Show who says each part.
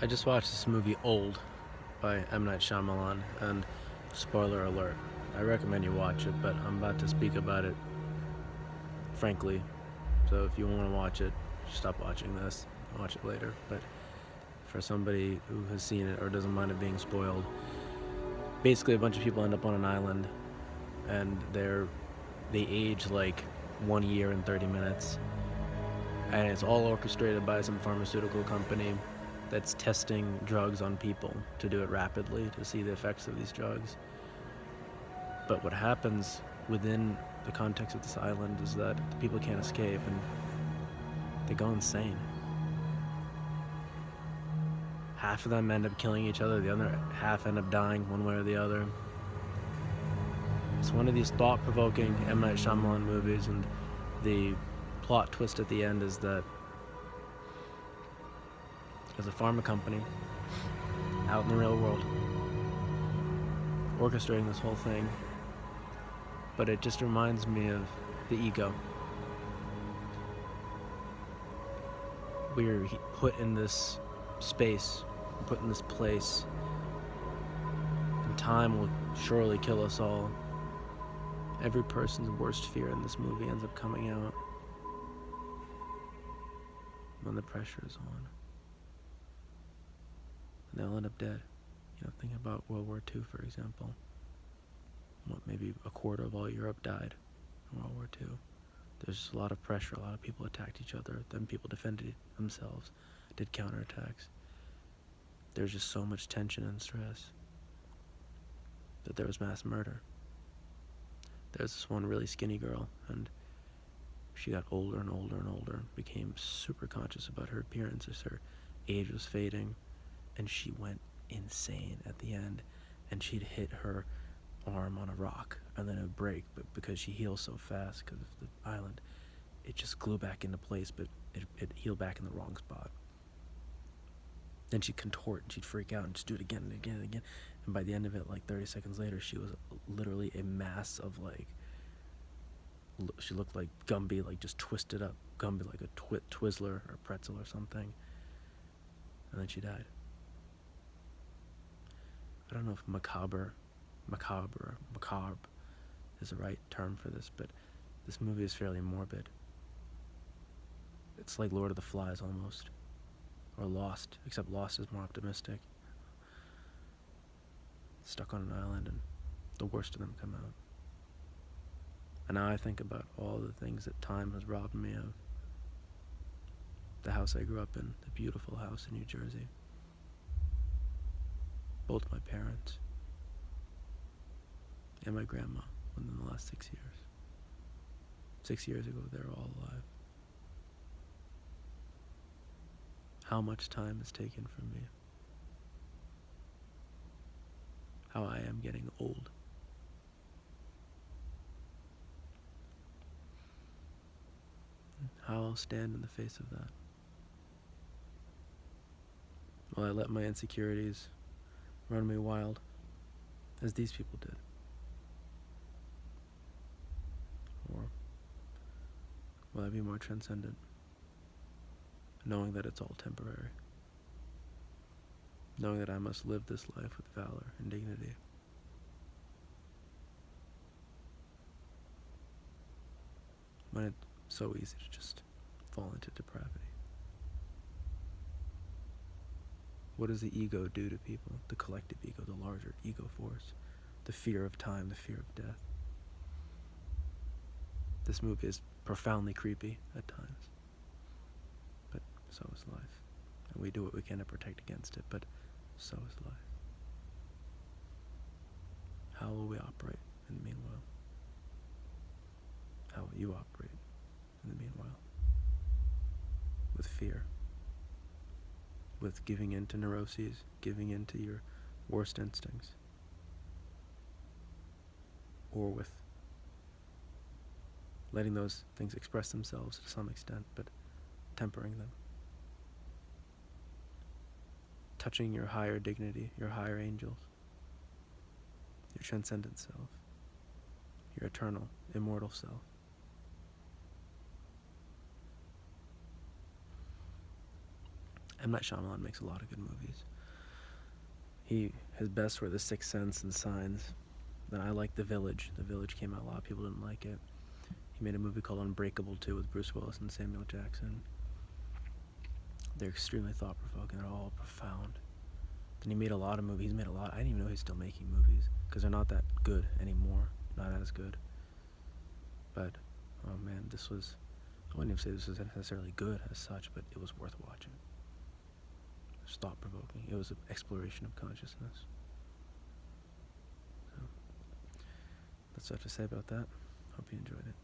Speaker 1: I just watched this movie Old by M. Night Shyamalan, and spoiler alert, I recommend you watch it, but I'm about to speak about it frankly. So if you want to watch it, stop watching this, watch it later. But for somebody who has seen it or doesn't mind it being spoiled, basically a bunch of people end up on an island, and they age like 1 year and 30 minutes, and it's all orchestrated by some pharmaceutical company that's testing drugs on people to do it rapidly to see the effects of these drugs. But what happens within the context of this island is that the people can't escape and they go insane. Half of them end up killing each other, the other half end up dying one way or the other. It's one of these thought-provoking M. Night Shyamalan movies, and the plot twist at the end is that there's a pharma company out in the real world orchestrating this whole thing, but it just reminds me of the ego. We're put in this space, put in this place, and time will surely kill us all. Every person's worst fear in this movie ends up coming out when the pressure is on. And they'll end up dead. Think about World War II, for example. Maybe a quarter of all Europe died in World War II. There's a lot of pressure, a lot of people attacked each other, then people defended themselves, did counterattacks. There's just so much tension and stress that there was mass murder. There's this one really skinny girl, and she got older and older and older, became super conscious about her appearance as her age was fading, and she went insane at the end, and she'd hit her arm on a rock, and then it would break, but because she heals so fast because of the island, it just glue back into place, but it healed back in the wrong spot. Then she'd contort, and she'd freak out, and just do it again and again and again, and by the end of it, like 30 seconds later, she was literally a mass of, like, she looked like Gumby, like just twisted up Gumby, like a Twizzler or pretzel or something, and then she died. I don't know if macabre is the right term for this, but this movie is fairly morbid. It's like Lord of the Flies almost, or Lost, except Lost is more optimistic. Stuck on an island and the worst of them come out. And now I think about all the things that time has robbed me of. The house I grew up in, the beautiful house in New Jersey. Both my parents and my grandma within the last 6 years. 6 years ago, they were all alive. How much time is taken from me. How I am getting old. How I'll stand in the face of that. Will I let my insecurities run me wild, as these people did? Or will I be more transcendent, knowing that it's all temporary? Knowing that I must live this life with valor and dignity. When it's so easy to just fall into depravity. What does the ego do to people? The collective ego, the larger ego force. The fear of time, the fear of death. This movie is profoundly creepy at times. But so is life. And we do what we can to protect against it, but so is life. How will we operate in the meanwhile? How will you operate in the meanwhile? With fear. With giving in to neuroses, giving in to your worst instincts. Or with letting those things express themselves to some extent, but tempering them. Touching your higher dignity, your higher angels, your transcendent self, your eternal, immortal self. M. Night Shyamalan makes a lot of good movies. His best were The Sixth Sense and Signs. Then I liked The Village. The Village came out, a lot of people didn't like it. He made a movie called Unbreakable 2 with Bruce Willis and Samuel Jackson. They're extremely thought-provoking. They're all profound. Then he made a lot of movies. He's made a lot. I didn't even know he's still making movies because they're not that good anymore. Not as good. But, oh man, I wouldn't even say this was necessarily good as such, but it was worth watching. It was thought-provoking. It was an exploration of consciousness. So, that's what I have to say about that. Hope you enjoyed it.